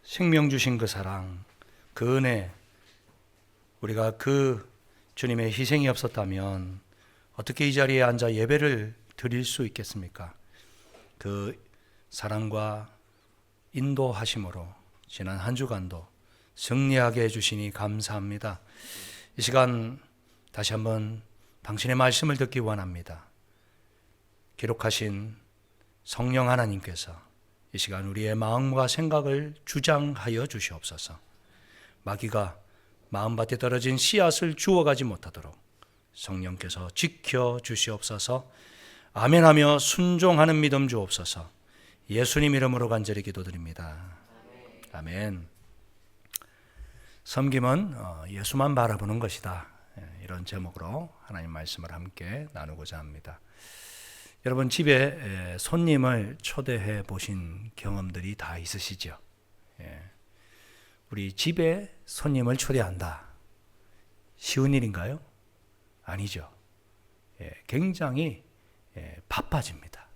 생명 주신 그 사랑, 그 은혜, 우리가 그 주님의 희생이 없었다면 어떻게 이 자리에 앉아 예배를 드릴 수 있겠습니까? 그 사랑과 인도하심으로 지난 한 주간도 승리하게 해주시니 감사합니다. 이 시간 다시 한번 당신의 말씀을 듣기 원합니다. 기록하신 성령 하나님께서 이 시간 우리의 마음과 생각을 주장하여 주시옵소서. 마귀가 마음밭에 떨어진 씨앗을 주워가지 못하도록 성령께서 지켜 주시옵소서. 아멘하며 순종하는 믿음 주옵소서. 예수님 이름으로 간절히 기도드립니다. 아멘. 섬김은 예수만 바라보는 것이다. 이런 제목으로 하나님 말씀을 함께 나누고자 합니다. 여러분 집에 손님을 초대해 보신 경험들이 다 있으시죠? 우리 집에 손님을 초대한다. 쉬운 일인가요? 아니죠. 굉장히 바빠집니다.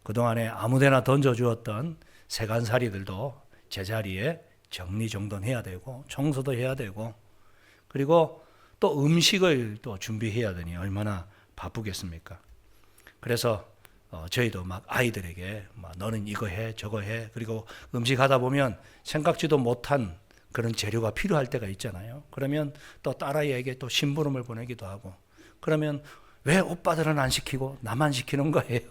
그동안에 아무데나 던져주었던 세간살이들도 제자리에 정리정돈해야 되고 청소도 해야 되고 그리고 또 음식을 또 준비해야 되니 얼마나 바쁘겠습니까? 그래서 저희도 막 아이들에게 너는 이거 해 저거 해 그리고 음식 하다 보면 생각지도 못한 그런 재료가 필요할 때가 있잖아요. 그러면 또 딸아이에게 또 심부름을 보내기도 하고 그러면 왜 오빠들은 안 시키고 나만 시키는 거예요?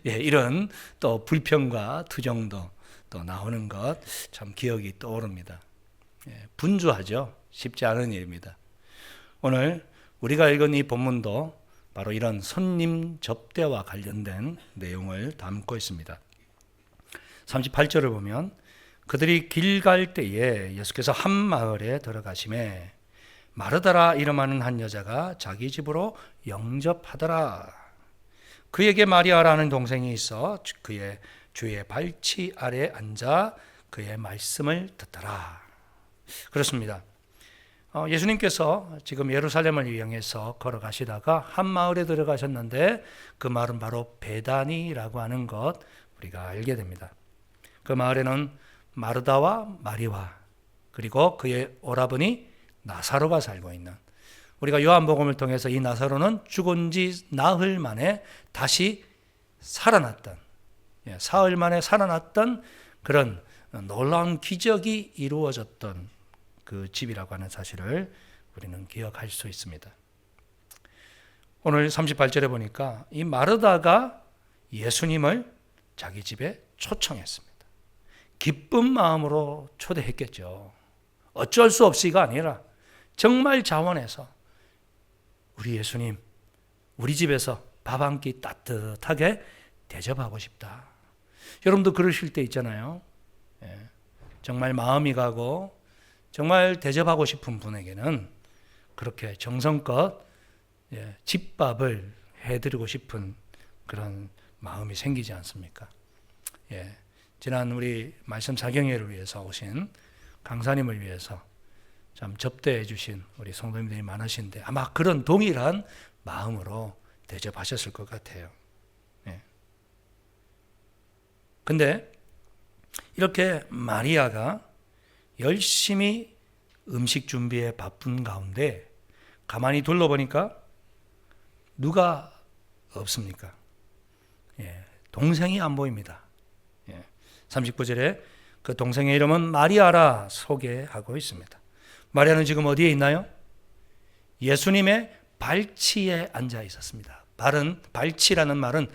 이런 또 불평과 투정도 또 나오는 것 참 기억이 떠오릅니다. 분주하죠. 쉽지 않은 일입니다. 오늘 우리가 읽은 이 본문도 바로 이런 손님 접대와 관련된 내용을 담고 있습니다. 38절을 보면 그들이 길 갈 때에 예수께서 한 마을에 들어가시매 마르다라 이름하는 한 여자가 자기 집으로 영접하더라. 그에게 마리아라는 동생이 있어 그의 주의 발치 아래 앉아 그의 말씀을 듣더라. 그렇습니다. 예수님께서 지금 예루살렘을 향해서 걸어가시다가 한 마을에 들어가셨는데 그 마을은 바로 베다니라고 하는 것 우리가 알게 됩니다. 그 마을에는 마르다와 마리와 그리고 그의 오라버니 나사로가 살고 있는, 우리가 요한복음을 통해서 이 나사로는 죽은 지 나흘 만에 다시 살아났던, 사흘 만에 살아났던 그런 놀라운 기적이 이루어졌던 그 집이라고 하는 사실을 우리는 기억할 수 있습니다. 오늘 38절에 보니까 이 마르다가 예수님을 자기 집에 초청했습니다. 기쁜 마음으로 초대했겠죠. 어쩔 수 없이가 아니라 정말 자원해서 우리 예수님, 우리 집에서 밥 한 끼 따뜻하게 대접하고 싶다. 여러분도 그러실 때 있잖아요. 정말 마음이 가고 정말 대접하고 싶은 분에게는 그렇게 정성껏 집밥을 해드리고 싶은 그런 마음이 생기지 않습니까? 지난 우리 말씀 사경회를 위해서 오신 강사님을 위해서 참 접대해 주신 우리 성도님들이 많으신데 아마 그런 동일한 마음으로 대접하셨을 것 같아요. 근데 이렇게 마리아가 열심히 음식 준비에 바쁜 가운데 가만히 둘러보니까 누가 없습니까? 동생이 안 보입니다. 39절에 그 동생의 이름은 마리아라 소개하고 있습니다. 마리아는 지금 어디에 있나요? 예수님의 발치에 앉아 있었습니다. 발치라는 말은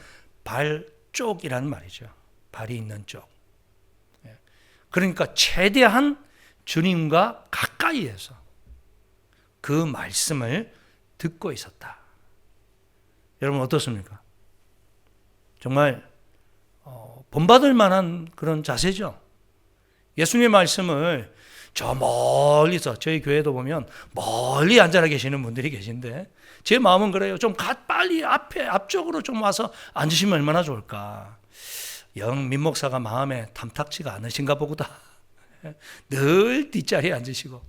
발 쪽이라는 말이죠. 발이 있는 쪽. 그러니까 최대한 주님과 가까이에서 그 말씀을 듣고 있었다. 여러분 어떻습니까? 정말 본받을 만한 그런 자세죠. 예수님의 말씀을 저 멀리서, 저희 교회도 보면 멀리 앉아 계시는 분들이 계신데 제 마음은 그래요. 좀 빨리 앞쪽으로 좀 와서 앉으시면 얼마나 좋을까. 영 민목사가 마음에 탐탁지가 않으신가 보구다. 늘 뒷자리에 앉으시고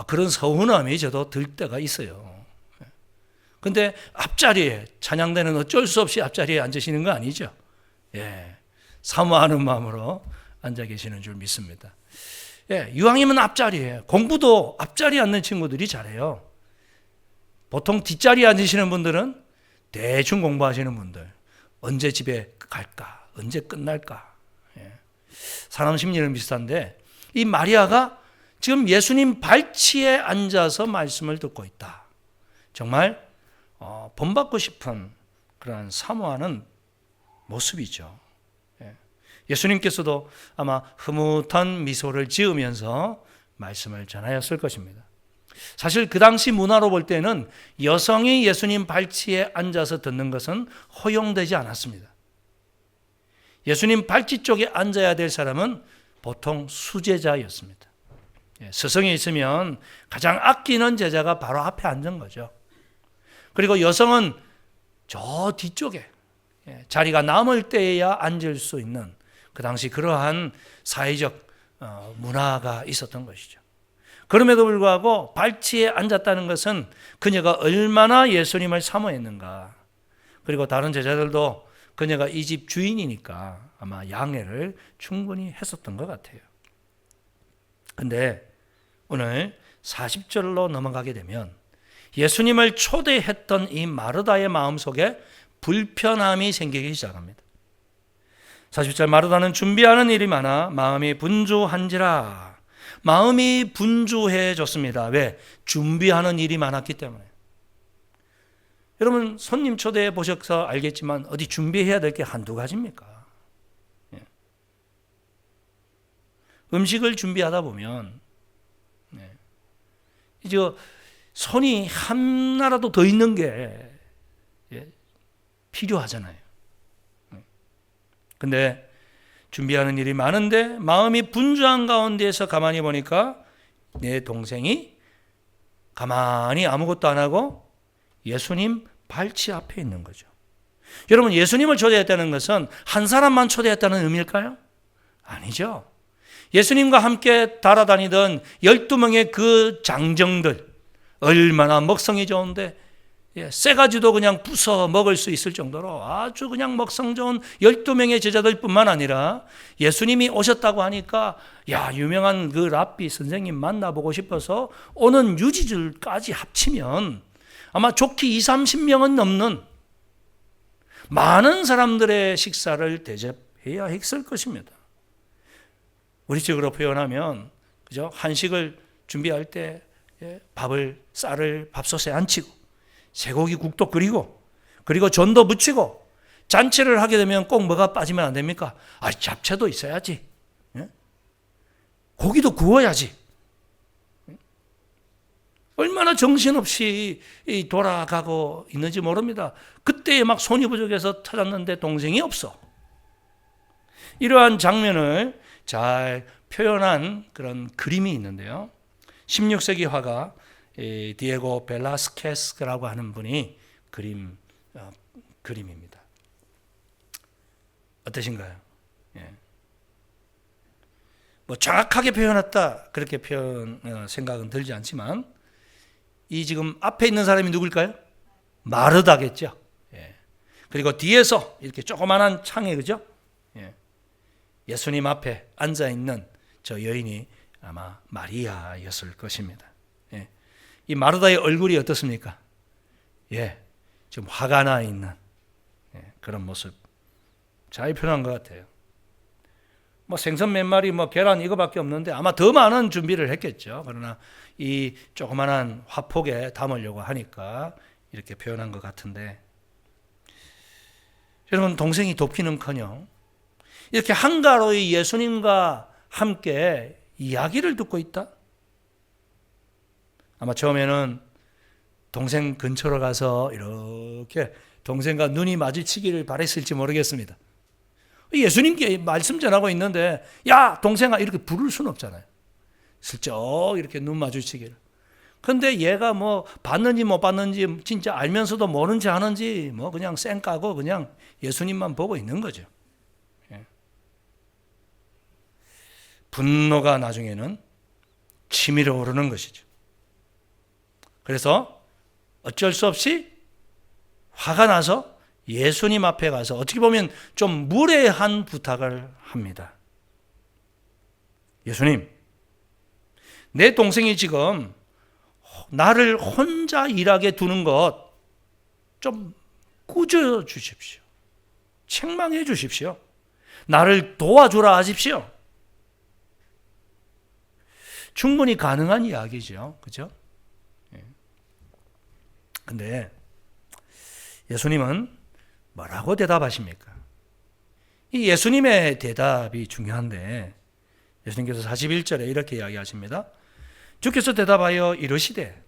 그런 서운함이 저도 들 때가 있어요. 근데 앞자리에 찬양대는 어쩔 수 없이 앞자리에 앉으시는 거 아니죠? 사모하는 마음으로 앉아 계시는 줄 믿습니다. 예, 이왕이면 앞자리에, 공부도 앞자리에 앉는 친구들이 잘해요. 보통 뒷자리에 앉으시는 분들은 대충 공부하시는 분들, 언제 집에 갈까, 언제 끝날까. 예. 사람 심리는 비슷한데 이 마리아가 지금 예수님 발치에 앉아서 말씀을 듣고 있다. 정말 본받고 싶은 그런 사모하는 모습이죠. 예. 예수님께서도 아마 흐뭇한 미소를 지으면서 말씀을 전하였을 것입니다. 사실 그 당시 문화로 볼 때는 여성이 예수님 발치에 앉아서 듣는 것은 허용되지 않았습니다. 예수님 발치 쪽에 앉아야 될 사람은 보통 수제자였습니다. 스승이 있으면 가장 아끼는 제자가 바로 앞에 앉은 거죠. 그리고 여성은 저 뒤쪽에 자리가 남을 때에야 앉을 수 있는 그 당시 그러한 사회적 문화가 있었던 것이죠. 그럼에도 불구하고 발치에 앉았다는 것은 그녀가 얼마나 예수님을 사모했는가. 그리고 다른 제자들도 그녀가 이 집 주인이니까 아마 양해를 충분히 했었던 것 같아요. 근데 오늘 40절로 넘어가게 되면 예수님을 초대했던 이 마르다의 마음속에 불편함이 생기기 시작합니다. 40절 마르다는 준비하는 일이 많아 마음이 분주한지라. 마음이 분주해졌습니다. 왜? 준비하는 일이 많았기 때문에. 여러분 손님 초대해 보셔서 알겠지만 어디 준비해야 될 게 한두 가지입니까? 예. 음식을 준비하다 보면 이제 손이 하나라도 더 있는 게 필요하잖아요. 근데 준비하는 일이 많은데 마음이 분주한 가운데에서 가만히 보니까 내 동생이 가만히 아무것도 안 하고 예수님 발치 앞에 있는 거죠. 여러분 예수님을 초대했다는 것은 한 사람만 초대했다는 의미일까요? 아니죠. 예수님과 함께 달아다니던 12명의 그 장정들 얼마나 먹성이 좋은데 쇠가지도 그냥 부숴 먹을 수 있을 정도로 아주 그냥 먹성 좋은 12명의 제자들 뿐만 아니라 예수님이 오셨다고 하니까 유명한 그 랍비 선생님 만나보고 싶어서 오는 유지들까지 합치면 아마 좋게 20-30명은 넘는 많은 사람들의 식사를 대접해야 했을 것입니다. 우리 식으로 표현하면 그죠? 한식을 준비할 때 밥을 쌀을 밥솥에 앉히고 쇠고기 국도 끓이고 그리고 전도 무치고 잔치를 하게 되면 꼭 뭐가 빠지면 안 됩니까? 잡채도 있어야지. 고기도 구워야지. 얼마나 정신없이 돌아가고 있는지 모릅니다. 그때에 막 손이 부족해서 찾았는데 동생이 없어. 이러한 장면을 잘 표현한 그런 그림이 있는데요. 16세기 화가 디에고 벨라스케스라고 하는 분이 그림입니다. 어떠신가요? 뭐 정확하게 표현했다 그렇게 생각은 들지 않지만 이 지금 앞에 있는 사람이 누굴까요? 마르다겠죠. 그리고 뒤에서 이렇게 조그만한 창에 그죠? 예수님 앞에 앉아 있는 저 여인이 아마 마리아였을 것입니다. 이 마르다의 얼굴이 어떻습니까? 좀 화가 나 있는 그런 모습 잘 표현한 것 같아요. 뭐 생선 몇 마리, 뭐 계란 이거밖에 없는데 아마 더 많은 준비를 했겠죠. 그러나 이 조그만한 화폭에 담으려고 하니까 이렇게 표현한 것 같은데, 여러분 동생이 돕기는커녕 이렇게 한가로이 예수님과 함께 이야기를 듣고 있다. 아마 처음에는 동생 근처로 가서 이렇게 동생과 눈이 마주치기를 바랬을지 모르겠습니다. 예수님께 말씀 전하고 있는데 야 동생아 이렇게 부를 수는 없잖아요. 슬쩍 이렇게 눈 마주치기를. 근데 얘가 뭐 봤는지 못 봤는지 진짜 알면서도 모른지 아는지 뭐 그냥 쌩 까고 그냥 예수님만 보고 있는 거죠. 분노가 나중에는 치밀어 오르는 것이죠. 그래서 어쩔 수 없이 화가 나서 예수님 앞에 가서 어떻게 보면 좀 무례한 부탁을 합니다. 예수님, 내 동생이 지금 나를 혼자 일하게 두는 것 좀 꾸짖어 주십시오. 책망해 주십시오. 나를 도와주라 하십시오. 충분히 가능한 이야기죠. 그죠? 근데 예수님은 뭐라고 대답하십니까? 이 예수님의 대답이 중요한데 예수님께서 41절에 이렇게 이야기하십니다. 주께서 대답하여 이르시되,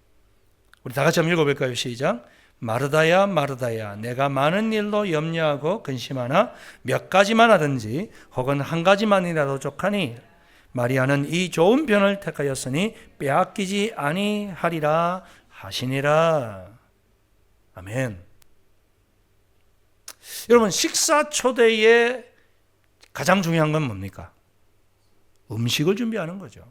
우리 다 같이 한번 읽어볼까요? 시작. 마르다야 마르다야, 내가 많은 일로 염려하고 근심하나 몇 가지만 하든지 혹은 한 가지만이라도 족하니 마리아는 이 좋은 편을 택하였으니 빼앗기지 아니하리라 하시니라. 아멘. 여러분, 식사 초대에 가장 중요한 건 뭡니까? 음식을 준비하는 거죠.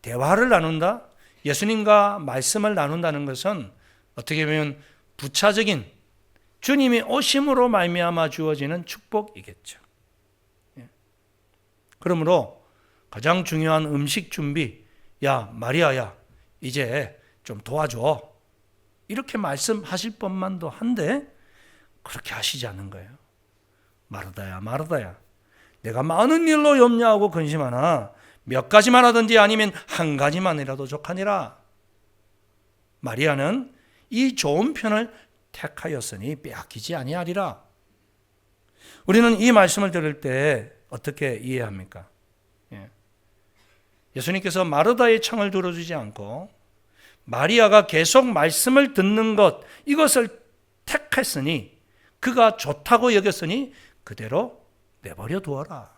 대화를 나눈다, 예수님과 말씀을 나눈다는 것은 어떻게 보면 부차적인 주님이 오심으로 말미암아 주어지는 축복이겠죠. 그러므로 가장 중요한 음식 준비, 야 마리아야 이제 좀 도와줘, 이렇게 말씀하실 법만도 한데 그렇게 하시지 않는 거예요. 마르다야 마르다야, 내가 많은 일로 염려하고 근심하나 몇 가지만 하든지 아니면 한 가지만이라도 족하니라. 마리아는 이 좋은 편을 택하였으니 빼앗기지 아니하리라. 우리는 이 말씀을 들을 때 어떻게 이해합니까? 예수님께서 마르다의 청을 들어주지 않고 마리아가 계속 말씀을 듣는 것, 이것을 택했으니, 그가 좋다고 여겼으니 그대로 내버려 두어라.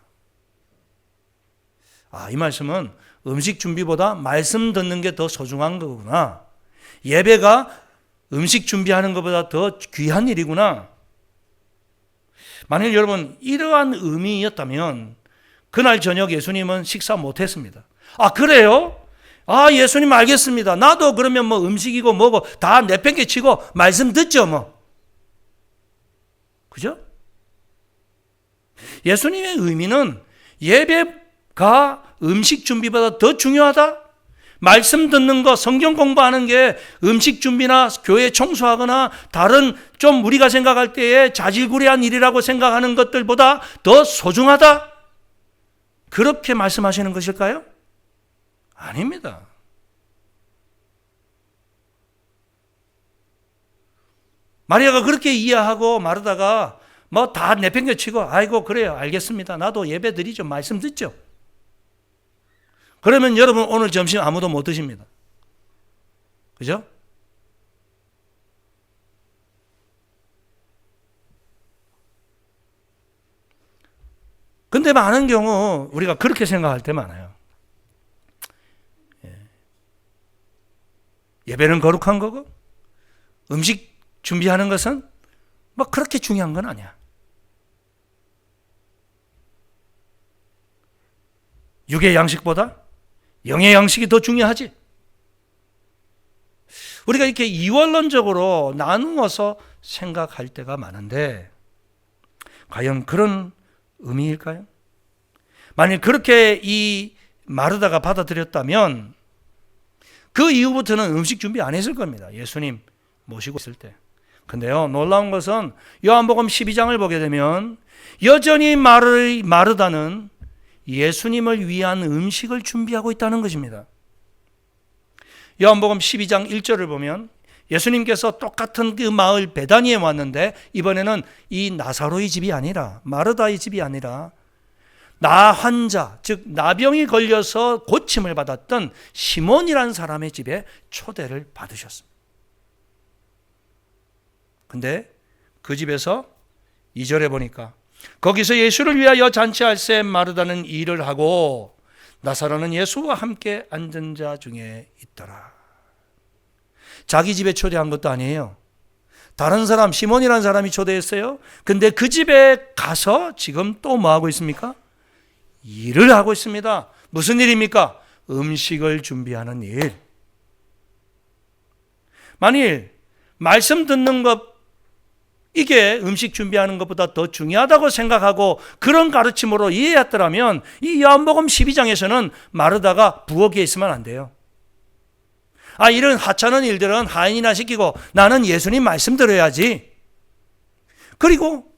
이 말씀은 음식 준비보다 말씀 듣는 게 더 소중한 거구나. 예배가 음식 준비하는 것보다 더 귀한 일이구나. 만일 여러분 이러한 의미였다면 그날 저녁 예수님은 식사 못했습니다. 그래요? 예수님 알겠습니다. 나도 그러면 뭐 음식이고 뭐고 다 내팽개치고 말씀 듣죠 뭐. 그죠? 예수님의 의미는 예배가 음식 준비보다 더 중요하다? 말씀 듣는 거, 성경 공부하는 게 음식 준비나 교회 청소하거나 다른 좀 우리가 생각할 때에 자질구레한 일이라고 생각하는 것들보다 더 소중하다? 그렇게 말씀하시는 것일까요? 아닙니다. 마리아가 그렇게 이해하고 마르다가 뭐 다 내팽개치고 아이고 그래요 알겠습니다. 나도 예배 드리죠. 말씀 듣죠. 그러면 여러분 오늘 점심 아무도 못 드십니다. 그죠? 근데 많은 경우 우리가 그렇게 생각할 때 많아요. 예배는 거룩한 거고 음식 준비하는 것은 뭐 그렇게 중요한 건 아니야. 육의 양식보다 영의 양식이 더 중요하지. 우리가 이렇게 이원론적으로 나누어서 생각할 때가 많은데 과연 그런 의미일까요? 만일 그렇게 이 마르다가 받아들였다면 그 이후부터는 음식 준비 안 했을 겁니다. 예수님 모시고 있을 때. 근데요, 놀라운 것은 요한복음 12장을 보게 되면 여전히 마르다는 예수님을 위한 음식을 준비하고 있다는 것입니다. 요한복음 12장 1절을 보면 예수님께서 똑같은 그 마을 베다니에 왔는데 이번에는 이 나사로의 집이 아니라 마르다의 집이 아니라 나 환자, 즉 나병이 걸려서 고침을 받았던 시몬이라는 사람의 집에 초대를 받으셨습니다. 근데 그 집에서 2절에 보니까 거기서 예수를 위하여 잔치할새 마르다는 일을 하고 나사로는 예수와 함께 앉은 자 중에 있더라. 자기 집에 초대한 것도 아니에요. 다른 사람, 시몬이라는 사람이 초대했어요. 근데 그 집에 가서 지금 또 뭐 하고 있습니까? 일을 하고 있습니다. 무슨 일입니까? 음식을 준비하는 일. 만일 말씀 듣는 것 이게 음식 준비하는 것보다 더 중요하다고 생각하고 그런 가르침으로 이해했더라면 이 요한복음 12장에서는 마르다가 부엌에 있으면 안 돼요. 이런 하찮은 일들은 하인이나 시키고 나는 예수님 말씀 들어야지. 그리고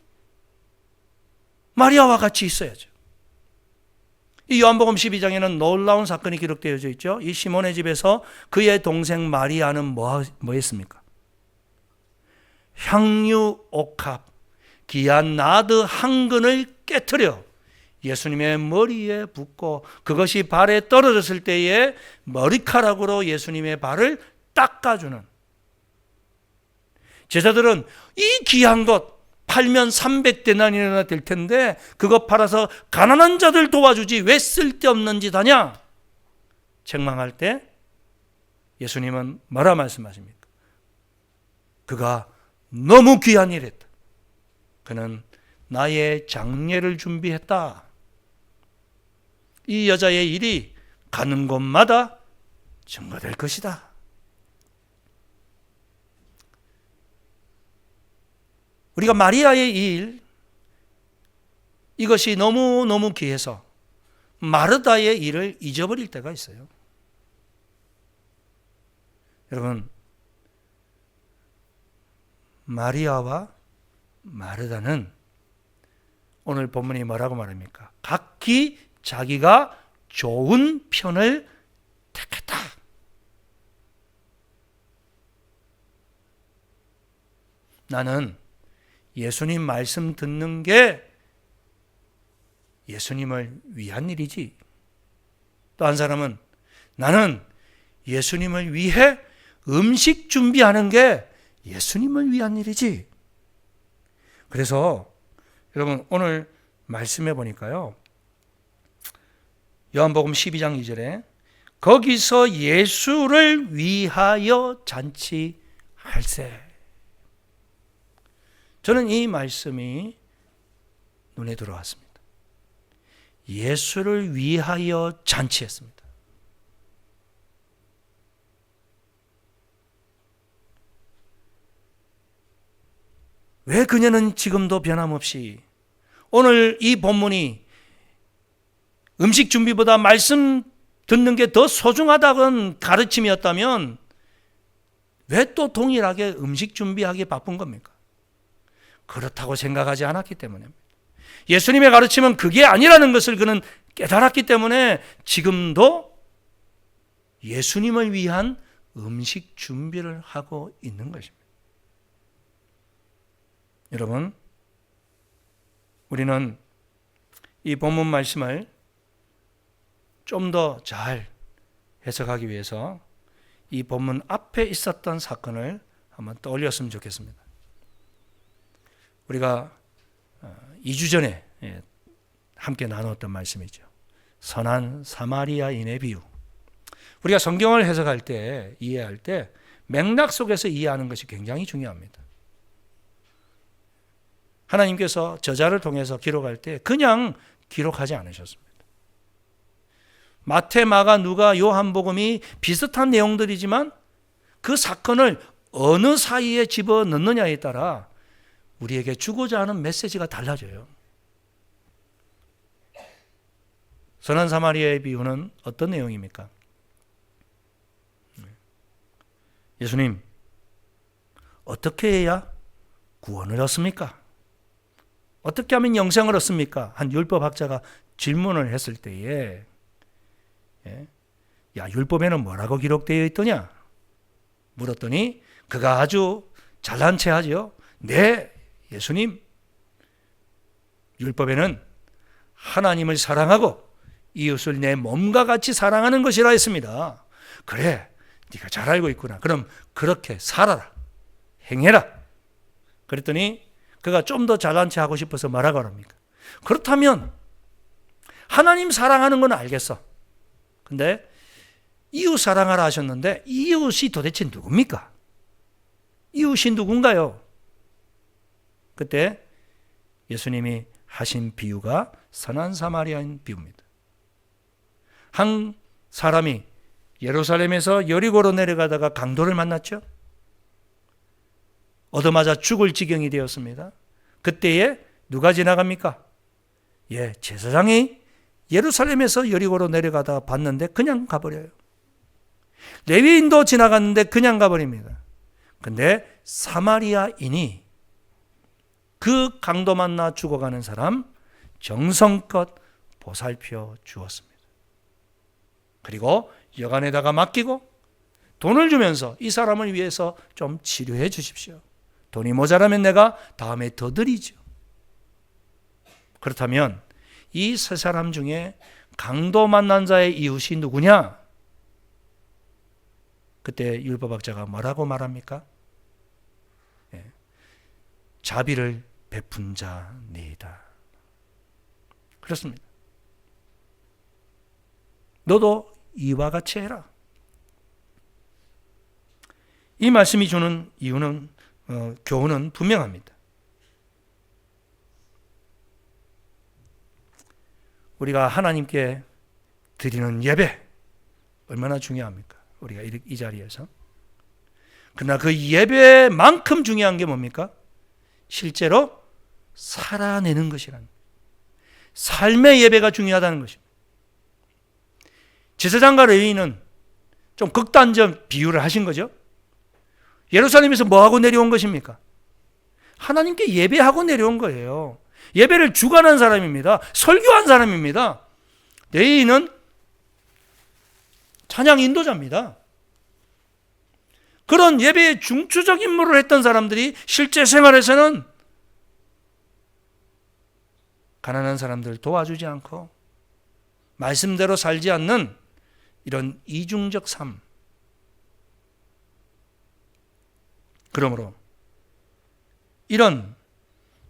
마리아와 같이 있어야죠. 이 요한복음 12장에는 놀라운 사건이 기록되어져 있죠. 이 시몬의 집에서 그의 동생 마리아는 뭐 했습니까? 향유 옥합, 귀한 나드 한 근을 깨트려 예수님의 머리에 붓고 그것이 발에 떨어졌을 때에 머리카락으로 예수님의 발을 닦아주는, 제자들은 이 귀한 것 팔면 300데나리나 될 텐데 그거 팔아서 가난한 자들 도와주지 왜 쓸데없는 짓 하냐 책망할 때 예수님은 뭐라 말씀하십니까? 그가 너무 귀한 일 했다. 그는 나의 장례를 준비했다. 이 여자의 일이 가는 곳마다 증거될 것이다. 우리가 마리아의 일, 이것이 너무너무 귀해서 마르다의 일을 잊어버릴 때가 있어요. 여러분, 마리아와 마르다는 오늘 본문이 뭐라고 말합니까? 각기 자기가 좋은 편을 택했다. 나는 예수님 말씀 듣는 게 예수님을 위한 일이지. 또 한 사람은 나는 예수님을 위해 음식 준비하는 게 예수님을 위한 일이지. 그래서 여러분 오늘 말씀해 보니까요. 요한복음 12장 2절에 거기서 예수를 위하여 잔치할세. 저는 이 말씀이 눈에 들어왔습니다. 예수를 위하여 잔치했습니다. 왜 그녀는 지금도 변함없이 오늘 이 본문이 음식 준비보다 말씀 듣는 게 더 소중하다는 가르침이었다면 왜 또 동일하게 음식 준비하기에 바쁜 겁니까? 그렇다고 생각하지 않았기 때문입니다. 예수님의 가르침은 그게 아니라는 것을 그는 깨달았기 때문에 지금도 예수님을 위한 음식 준비를 하고 있는 것입니다. 여러분, 우리는 이 본문 말씀을 좀 더 잘 해석하기 위해서 이 본문 앞에 있었던 사건을 한번 떠올렸으면 좋겠습니다. 우리가 2주 전에 함께 나누었던 말씀이죠. 선한 사마리아인의 비유. 우리가 성경을 해석할 때, 이해할 때 맥락 속에서 이해하는 것이 굉장히 중요합니다. 하나님께서 저자를 통해서 기록할 때 그냥 기록하지 않으셨습니다. 마태, 마가, 누가, 요한복음이 비슷한 내용들이지만 그 사건을 어느 사이에 집어넣느냐에 따라 우리에게 주고자 하는 메시지가 달라져요. 선한 사마리아의 비유는 어떤 내용입니까? 예수님, 어떻게 해야 구원을 얻습니까? 어떻게 하면 영생을 얻습니까? 한 율법학자가 질문을 했을 때에 야, 율법에는 뭐라고 기록되어 있더냐? 물었더니 그가 아주 잘난 체 하죠. 네, 예수님, 율법에는 하나님을 사랑하고 이웃을 내 몸과 같이 사랑하는 것이라 했습니다. 그래, 네가 잘 알고 있구나. 그럼 그렇게 살아라. 행해라. 그랬더니 그가 좀 더 잘난 체 하고 싶어서 뭐라고 합니까? 그렇다면 하나님 사랑하는 건 알겠어. 근데 이웃 사랑하라 하셨는데 이웃이 도대체 누굽니까? 이웃이 누군가요? 그때 예수님이 하신 비유가 선한 사마리아인 비유입니다. 한 사람이 예루살렘에서 여리고로 내려가다가 강도를 만났죠. 얻어맞아 죽을 지경이 되었습니다. 그때에 누가 지나갑니까? 제사장이 예루살렘에서 여리고로 내려가다 봤는데 그냥 가버려요. 레위인도 지나갔는데 그냥 가버립니다. 근데 사마리아인이 그 강도 만나 죽어가는 사람 정성껏 보살펴 주었습니다. 그리고 여관에다가 맡기고 돈을 주면서 이 사람을 위해서 좀 치료해 주십시오. 돈이 모자라면 내가 다음에 더 드리죠. 그렇다면 이 세 사람 중에 강도 만난 자의 이웃이 누구냐? 그때 율법학자가 뭐라고 말합니까? 자비를 베푼 자니이다. 그렇습니다. 너도 이와 같이 해라. 이 말씀이 주는 이유는 교훈은 분명합니다. 우리가 하나님께 드리는 예배 얼마나 중요합니까? 우리가 이 자리에서. 그러나 그 예배만큼 중요한 게 뭡니까? 실제로 살아내는 것이라는, 삶의 예배가 중요하다는 것입니다. 제사장과 레위인은 좀 극단적 비유를 하신 거죠. 예루살렘에서 뭐하고 내려온 것입니까? 하나님께 예배하고 내려온 거예요. 예배를 주관한 사람입니다. 설교한 사람입니다. 레위인은 찬양 인도자입니다. 그런 예배의 중추적 임무를 했던 사람들이 실제 생활에서는 가난한 사람들 도와주지 않고 말씀대로 살지 않는 이런 이중적 삶. 그러므로 이런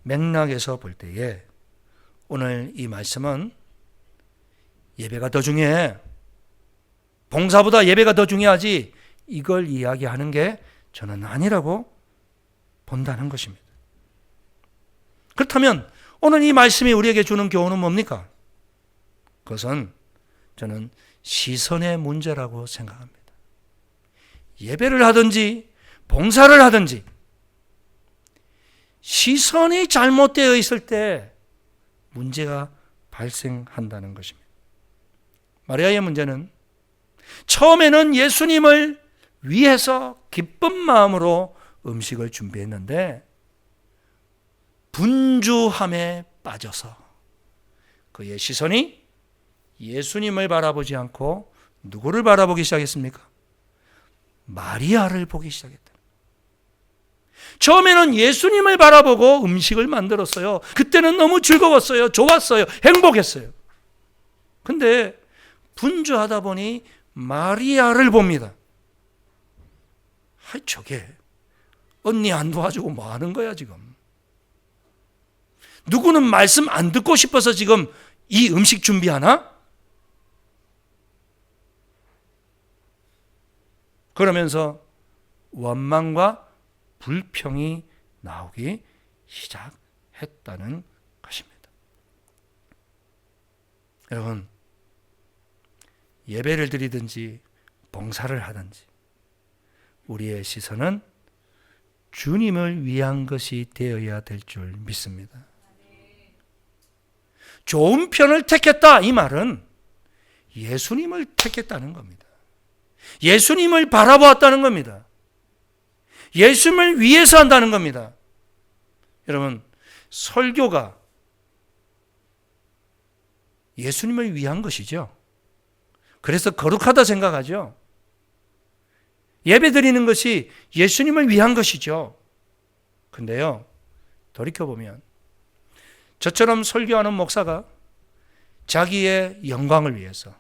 맥락에서 볼 때에 오늘 이 말씀은 예배가 더 중요해, 봉사보다 예배가 더 중요하지, 이걸 이야기하는 게 저는 아니라고 본다는 것입니다. 그렇다면 오늘 이 말씀이 우리에게 주는 교훈은 뭡니까? 그것은 저는 시선의 문제라고 생각합니다. 예배를 하든지 봉사를 하든지 시선이 잘못되어 있을 때 문제가 발생한다는 것입니다. 마리아의 문제는 처음에는 예수님을 위해서 기쁜 마음으로 음식을 준비했는데 분주함에 빠져서 그의 시선이 예수님을 바라보지 않고 누구를 바라보기 시작했습니까? 마리아를 보기 시작했다. 처음에는 예수님을 바라보고 음식을 만들었어요. 그때는 너무 즐거웠어요. 좋았어요. 행복했어요. 근데 분주하다 보니 마리아를 봅니다. 저게 언니 안 도와주고 뭐 하는 거야 지금? 누구는 말씀 안 듣고 싶어서 지금 이 음식 준비하나? 그러면서 원망과 불평이 나오기 시작했다는 것입니다. 여러분, 예배를 드리든지 봉사를 하든지 우리의 시선은 주님을 위한 것이 되어야 될 줄 믿습니다. 좋은 편을 택했다, 이 말은 예수님을 택했다는 겁니다. 예수님을 바라보았다는 겁니다. 예수님을 위해서 한다는 겁니다. 여러분, 설교가 예수님을 위한 것이죠. 그래서 거룩하다 생각하죠. 예배 드리는 것이 예수님을 위한 것이죠. 근데요, 돌이켜보면 저처럼 설교하는 목사가 자기의 영광을 위해서,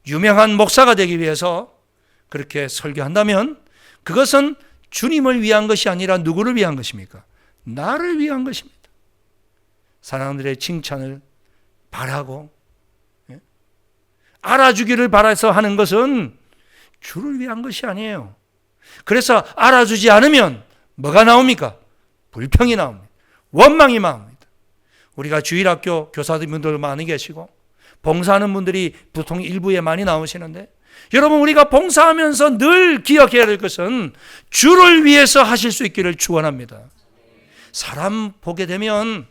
유명한 목사가 되기 위해서 그렇게 설교한다면 그것은 주님을 위한 것이 아니라 누구를 위한 것입니까? 나를 위한 것입니다. 사람들의 칭찬을 바라고 알아주기를 바라서 하는 것은 주를 위한 것이 아니에요. 그래서 알아주지 않으면 뭐가 나옵니까? 불평이 나옵니다. 원망이 나옵니다. 우리가 주일학교 교사분들 많이 계시고 봉사하는 분들이 보통 일부에 많이 나오시는데 여러분, 우리가 봉사하면서 늘 기억해야 될 것은 주를 위해서 하실 수 있기를 축원합니다. 사람 보게 되면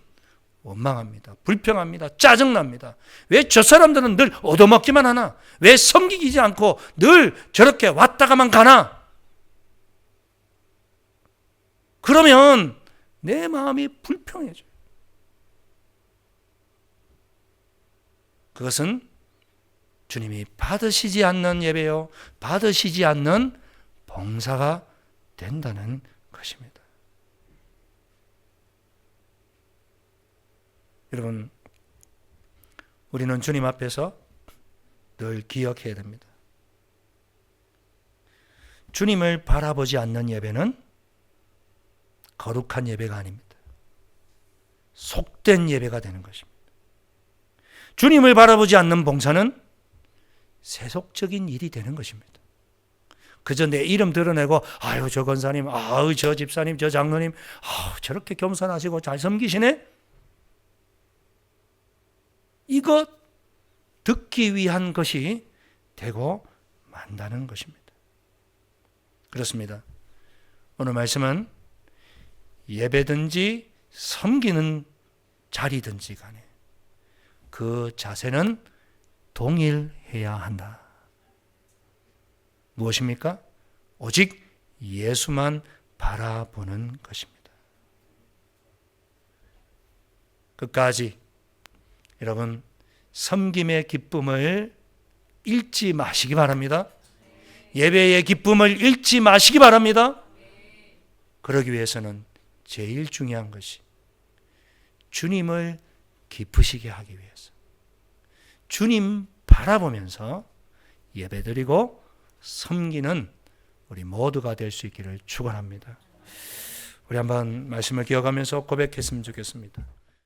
원망합니다. 불평합니다. 짜증납니다. 왜 저 사람들은 늘 얻어먹기만 하나? 왜 섬기지 않고 늘 저렇게 왔다가만 가나? 그러면 내 마음이 불평해져요. 그것은 주님이 받으시지 않는 예배요, 받으시지 않는 봉사가 된다는 것입니다. 여러분, 우리는 주님 앞에서 늘 기억해야 됩니다. 주님을 바라보지 않는 예배는 거룩한 예배가 아닙니다. 속된 예배가 되는 것입니다. 주님을 바라보지 않는 봉사는 세속적인 일이 되는 것입니다. 그저 내 이름 드러내고, 아유 저 권사님, 아유 저 집사님, 저 장로님, 아유 저렇게 겸손하시고 잘 섬기시네? 이것 듣기 위한 것이 되고 만다는 것입니다. 그렇습니다. 오늘 말씀은 예배든지 섬기는 자리든지 간에 그 자세는 동일해야 한다. 무엇입니까? 오직 예수만 바라보는 것입니다. 끝까지 여러분, 섬김의 기쁨을 잃지 마시기 바랍니다. 예배의 기쁨을 잃지 마시기 바랍니다. 그러기 위해서는 제일 중요한 것이 주님을 기쁘시게 하기 위해서 주님 바라보면서 예배드리고 섬기는 우리 모두가 될 수 있기를 축원합니다. 우리 한번 말씀을 기억하면서 고백했으면 좋겠습니다.